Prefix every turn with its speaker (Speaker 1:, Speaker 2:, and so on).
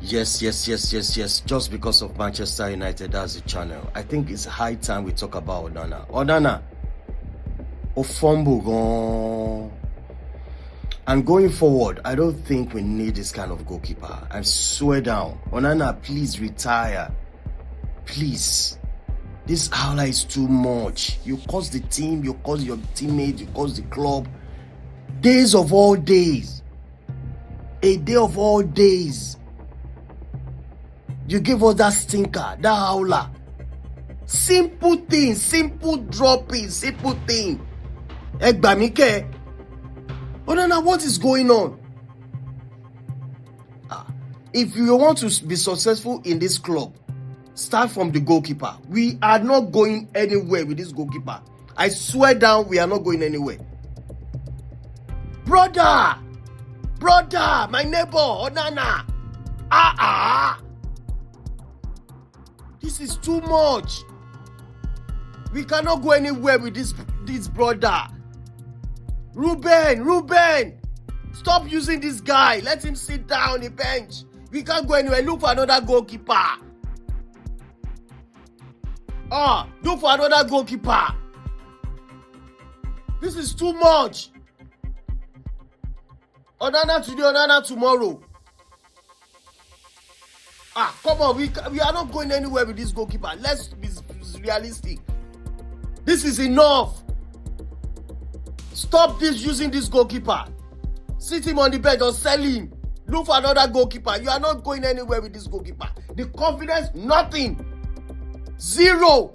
Speaker 1: Yes. Just because of Manchester United, that's the channel. I think it's high time we talk about Onana. Onana, Ofombo gone. And going forward, I don't think we need this kind of goalkeeper. I swear down. Onana, please retire. Please. This howler is too much. You cost the team, you cost your teammates, you cost the club. Days of all days. A day of all days. You give us that stinker, that howler. Simple thing, simple dropping, simple thing. Egbamike. Onana, what is going on? If you want to be successful in this club, start from the goalkeeper. We are not going anywhere with this goalkeeper. I swear down, we are not going anywhere. Brother, my neighbor, Onana. This is too much. We cannot go anywhere with this brother. Ruben, stop using this guy. Let him sit down on the bench. We can't go anywhere. Look for another goalkeeper. Look for another goalkeeper. This is too much. Onana today, Onana tomorrow. Come on. We are not going anywhere with this goalkeeper. Let's be realistic. This is enough. Stop using this goalkeeper. Sit him on the bench or sell him. Look for another goalkeeper. You are not going anywhere with this goalkeeper. The confidence, nothing. Zero.